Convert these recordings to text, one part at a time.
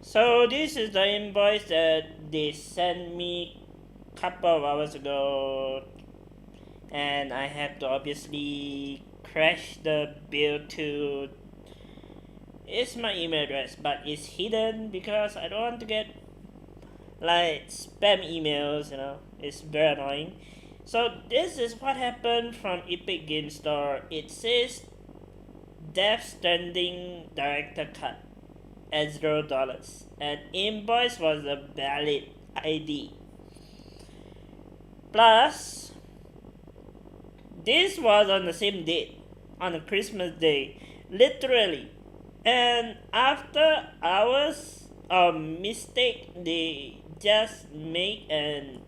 So this is the invoice that they sent me couple of hours ago, and I have to obviously crash the bill to. It's my email address, but it's hidden because I don't want to get like spam emails. It's very annoying. So this is what happened from Epic Game Store. It says Death Stranding director cut at $0, and invoice was a valid ID. Plus, this was on the same date, on a Christmas day, literally. And after hours of mistake, they just make a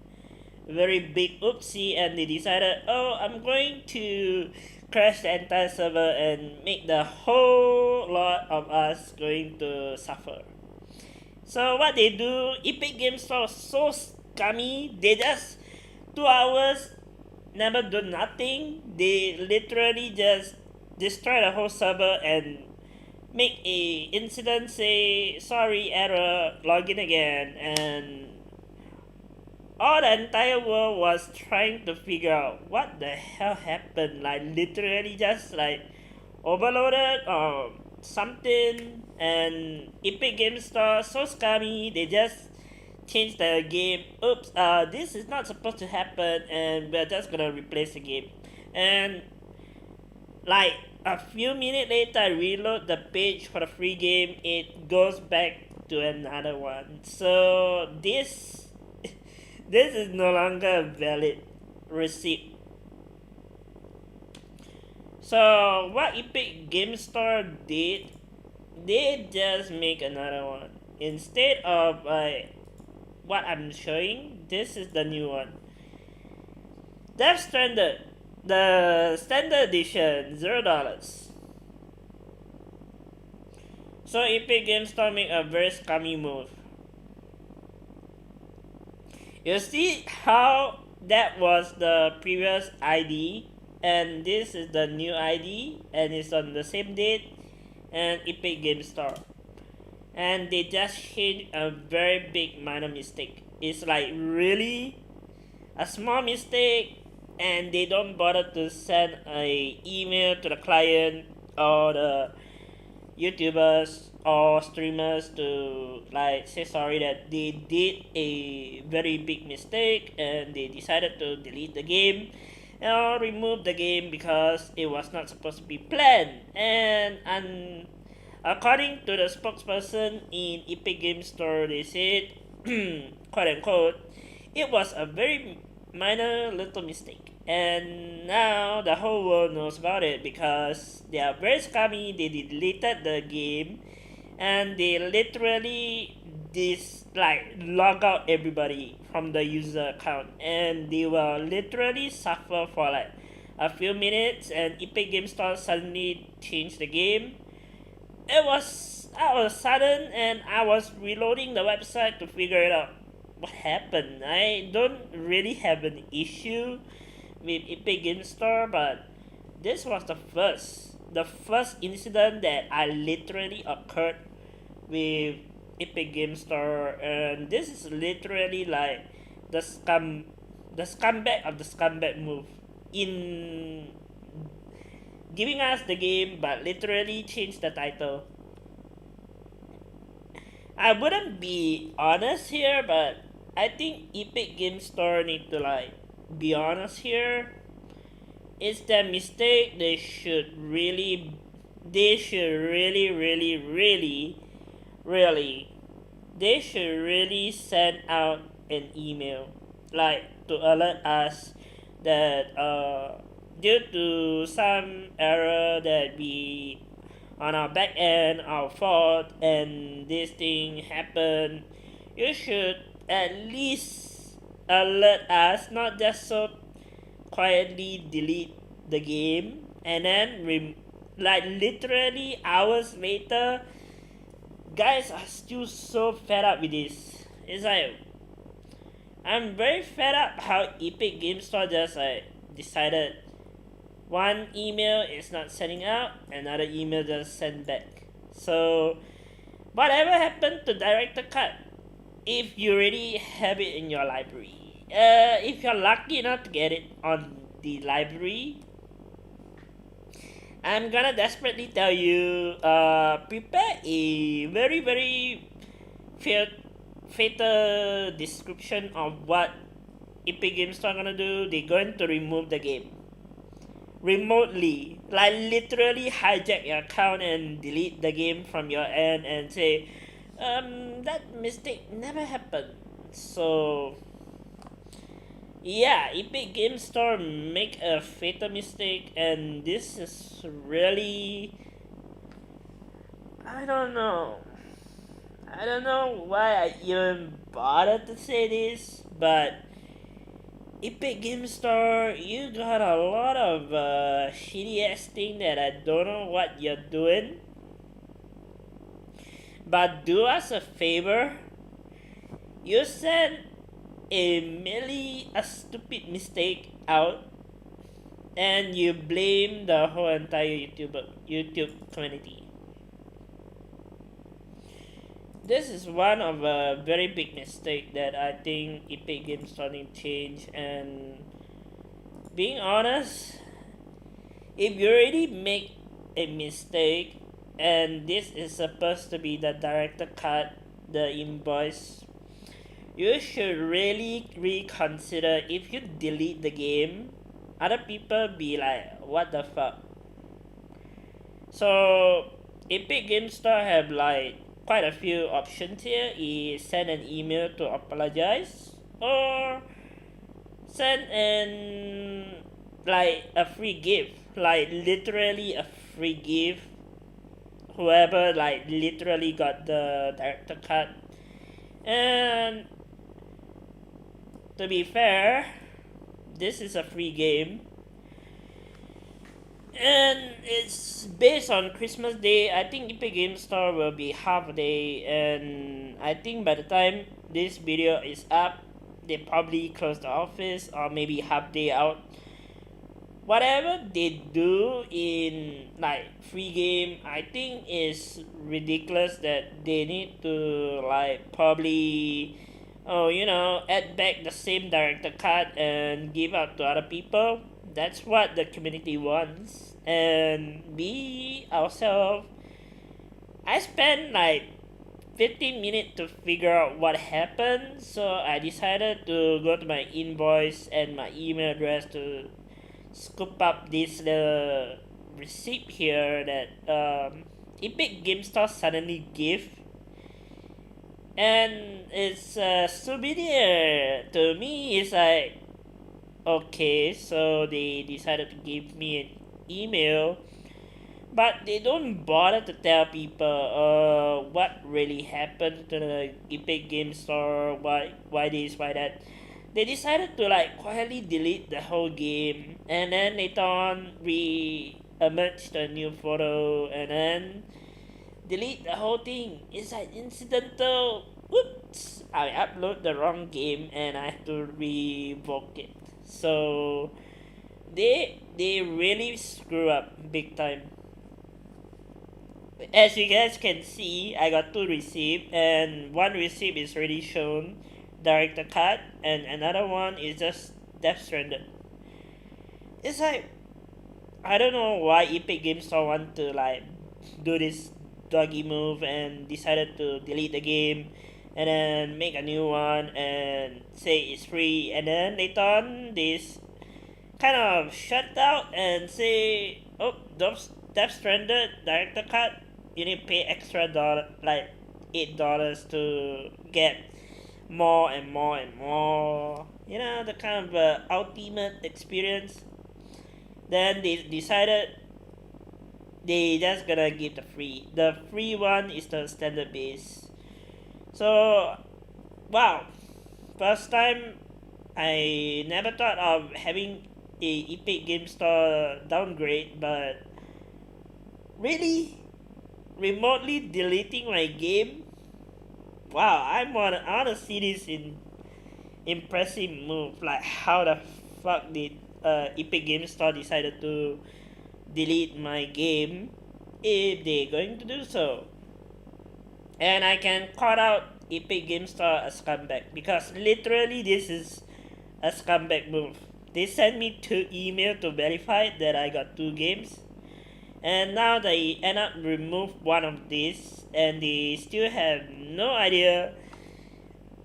very big oopsie and they decided, oh, I'm going to crash the entire server and make the whole lot of us going to suffer. So what they do, Epic Games Store was so scummy, they just 2 hours never do nothing. They literally just destroy the whole server and make a incident say sorry error, login again, and all the entire world was trying to figure out what the hell happened. Like literally just like overloaded or something, and Epic Game Store so scummy they just changed the game. Oops, this is not supposed to happen, and we're just gonna replace the game. And like a few minutes later, I reload the page for the free game. It goes back to another one. So this is no longer a valid receipt. So what Epic Game Store did, they just make another one instead of what I'm showing. This is the new one. Death Stranded, the standard edition, $0. So Epic Game Store make a very scummy move. You see how that was the previous ID, and this is the new ID, and it's on the same date, and Epic Game Store. And they just hit a very big minor mistake. It's like really a small mistake, and they don't bother to send a email to the client or the YouTubers or streamers to like say sorry that they did a very big mistake and they decided to delete the game or remove the game because it was not supposed to be planned. And according to the spokesperson in Epic Game Store, they said, quote unquote, it was a very minor little mistake. And now the whole world knows about it because they are very scummy. They deleted the game and they literally log out everybody from the user account, and they will literally suffer for like a few minutes, and Epic Game Store suddenly changed the game. It was sudden, and I was reloading the website to figure it out what happened. I don't really have an issue with Epic Game Store, but this was the first incident that I literally occurred with Epic Game Store, and this is literally like the scumbag of the scumbag move in giving us the game, but literally change the title. I wouldn't be honest here, but I think Epic Game Store need to like be honest here. It's their mistake. They should really, they should really send out an email like to alert us that due to some error that we on our back end, our fault, and this thing happened, you should at least alert us, not just so quietly delete the game and then like literally hours later, guys are still so fed up with this. It's like I'm very fed up how Epic Game Store just like decided one email is not sending out, another email just sent back. So whatever happened to director cut if you already have it in your library? If you're lucky enough to get it on the library, I'm gonna desperately tell you, prepare a very, very fatal description of what Epic Games Store gonna do. They're going to remove the game remotely, like literally hijack your account and delete the game from your end and say, that mistake never happened. So yeah, Epic Games Store make a fatal mistake, and this is really, I don't know. I don't know why I even bothered to say this, but Epic Games Store, you got a lot of shitty ass thing that I don't know what you're doing. But do us a favor. You send merely a stupid mistake out, and you blame the whole entire YouTube community. This is one of a very big mistake that I think Epic Games Store need to change. And being honest, if you already make a mistake and this is supposed to be the director cut, the invoice, you should really reconsider. If you delete the game, other people be like, what the fuck? So Epic Games Store have like quite a few options here. Is send an email to apologize, or send an like a free gift, like literally a free gift. Whoever like literally got the director cut. And to be fair, this is a free game, and it's based on Christmas Day. I think Epic Games Store will be half a day, and I think by the time this video is up, they probably close the office or maybe half day out. Whatever they do in like free game, I think is ridiculous that they need to like probably, add back the same director cut and give out to other people. That's what the community wants. And we ourselves, I spent like 15 minutes to figure out what happened, so I decided to go to my invoice and my email address to scoop up this receipt here that Epic Game Store suddenly give. And it's souvenir to me. It's like, okay, so they decided to give me an email, but they don't bother to tell people what really happened to the Epic Game Store, why this, why that. They decided to like quietly delete the whole game, and then later on re-emerge the new photo, and then delete the whole thing. It's like incidental. Oops, I upload the wrong game and I have to revoke it. So they really screw up big time. As you guys can see, I got 2 receipts, and one receipt is already shown director cut, and another one is just Death Stranded. It's like, I don't know why Epic Games Store want to like do this doggy move and decided to delete the game and then make a new one and say it's free, and then later on this kind of shut out and say, oh, Death Stranded director cut, you need to pay extra like $8 to get more and more and more, the kind of ultimate experience. Then they decided they just gonna give the free one is the standard base. So wow, first time I never thought of having a Epic Game Store downgrade, but really remotely deleting my game. Wow, I wanna see this in impressive move. Like, how the fuck did Epic Game Store decided to delete my game if they're going to do so? And I can call out Epic Game Store a scumbag because literally this is a scumbag move. They sent me 2 emails to verify that I got 2 games, and now they end up remove one of these, and they still have no idea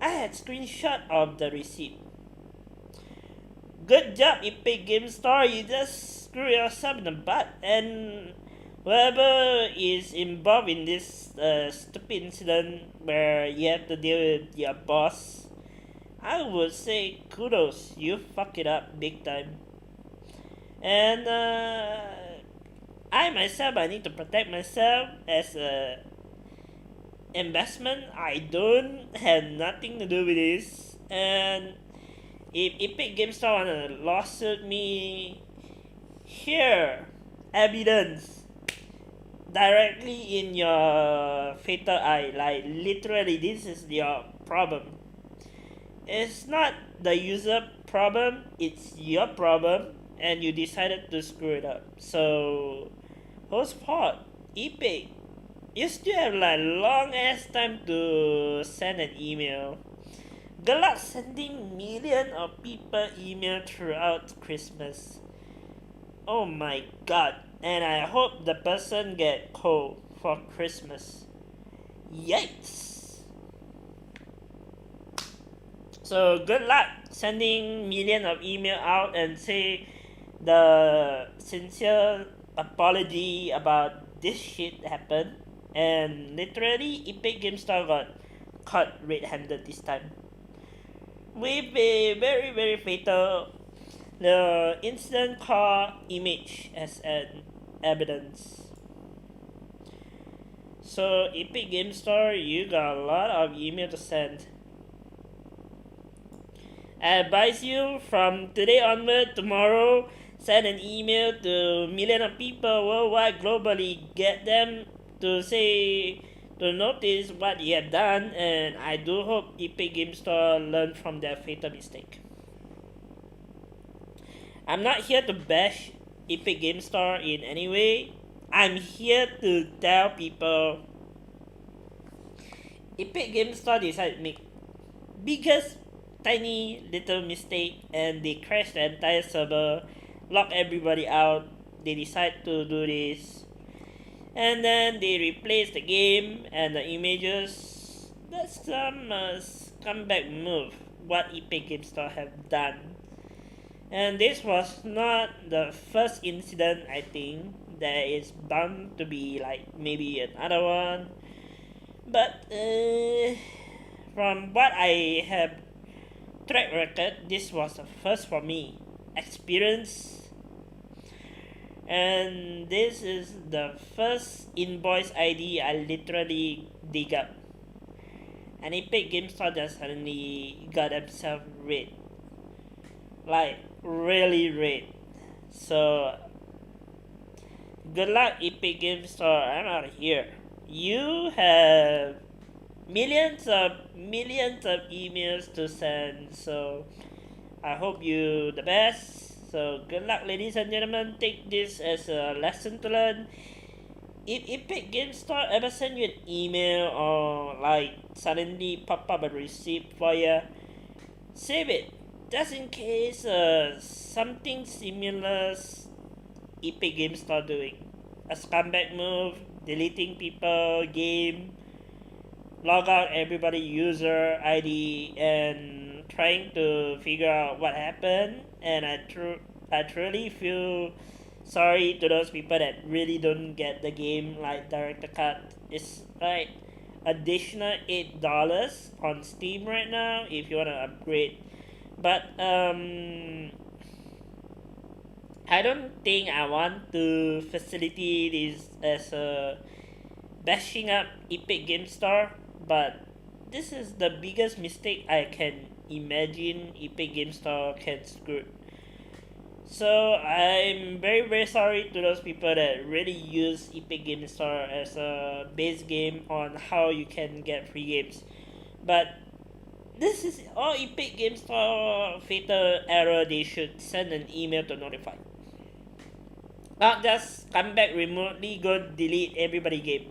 I had screenshot of the receipt. Good job, Epic Game Store. You just screw yourself in the butt, and whoever is involved in this stupid incident where you have to deal with your boss, I would say kudos. You fuck it up big time. And I myself, I need to protect myself as a investment. I don't have nothing to do with this. And if Epic Game Store wanna lawsuit me, here, evidence directly in your fatal eye. Like literally, this is your problem. It's not the user problem, it's your problem, and you decided to screw it up. So, whose fault? Epic. You still have like long ass time to send an email. Good luck sending millions of people email throughout Christmas. Oh my god. And I hope the person get cold for Christmas. Yikes. So good luck sending millions of email out and say the sincere apology about this shit happened. And literally, Epic Game Store got caught red-handed this time. With a very very fatal the incident called image as an evidence. So Epic Game Store, you got a lot of email to send. I advise you from today onward, tomorrow, send an email to millions of people worldwide, globally, get them to say to notice what you have done, and I do hope Epic Game Store learn from their fatal mistake. I'm not here to bash Epic Game Store in any way. I'm here to tell people Epic Game Store decided to make biggest tiny little mistake and they crashed the entire server, lock everybody out. They decide to do this, and then they replace the game and the images. That's some scumbag move. What Epic Game Store have done. And this was not the first incident, I think. There is bound to be like maybe another one. But from what I have track record, this was the first for me. Experience. And this is the first invoice ID I literally dig up. And Epic Game Store just suddenly got themselves red. Like really red. So good luck Epic Game Store. I'm out of here. You have millions of emails to send, so I hope you the best. So good luck ladies and gentlemen. Take this as a lesson to learn. If Epic Game Store ever send you an email or like suddenly pop up a receipt for you, save it. Just in case something similar Epic Game Store doing. A scumbag move, deleting people, game, log out everybody user ID and trying to figure out what happened. And I truly feel sorry to those people that really don't get the game like director cut. It's like additional $8 on Steam right now if you wanna upgrade. But I don't think I want to facilitate this as a bashing up Epic Game Store, but this is the biggest mistake I can imagine Epic Game Store can screw. So I'm very very sorry to those people that really use Epic Game Store as a base game on how you can get free games. But this is all Epic Game Store fatal error. They should send an email to notify. Not just come back remotely, go delete everybody game.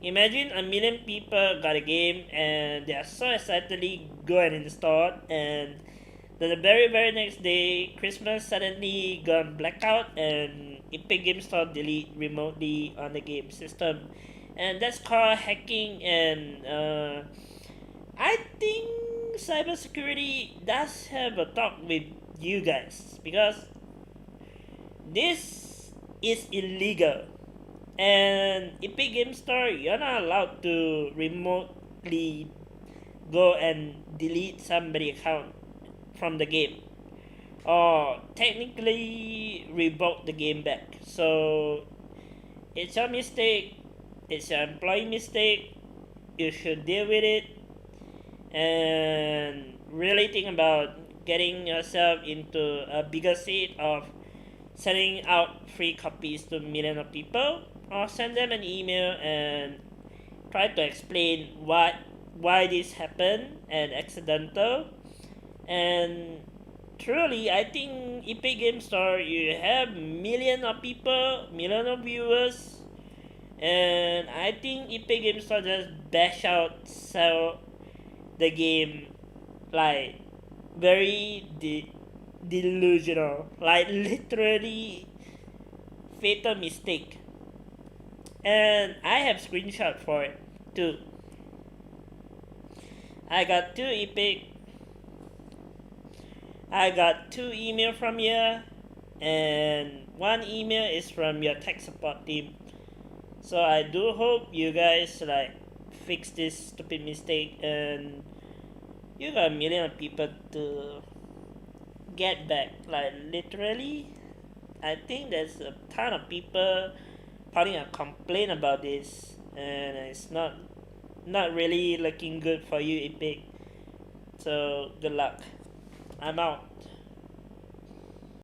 Imagine a million people got a game and they are so excitedly go and install it, and then the very next day Christmas suddenly gone blackout and Epic Game Store delete remotely on the game system, and that's called hacking. And I think cybersecurity does have a talk with you guys because this is illegal. And Epic Game Store, you're not allowed to remotely go and delete somebody's account from the game or technically revoke the game back. So it's your mistake, it's your employee mistake, you should deal with it and really think about getting yourself into a bigger seat of sending out free copies to millions of people, or send them an email and try to explain why this happened and accidental. And truly, I think Epic Game Store, you have millions of people, millions of viewers, and I think Epic Game Store just bash out sell the game like very delusional, like literally fatal mistake. And I have screenshot for it too. I got two Epic. I got two email from you, and one email is from your tech support team. So I do hope you guys like fix this stupid mistake and you got a million of people to get back. Like literally, I think there's a ton of people filing a complaint about this, and it's not really looking good for you, Epic. So good luck. I'm out.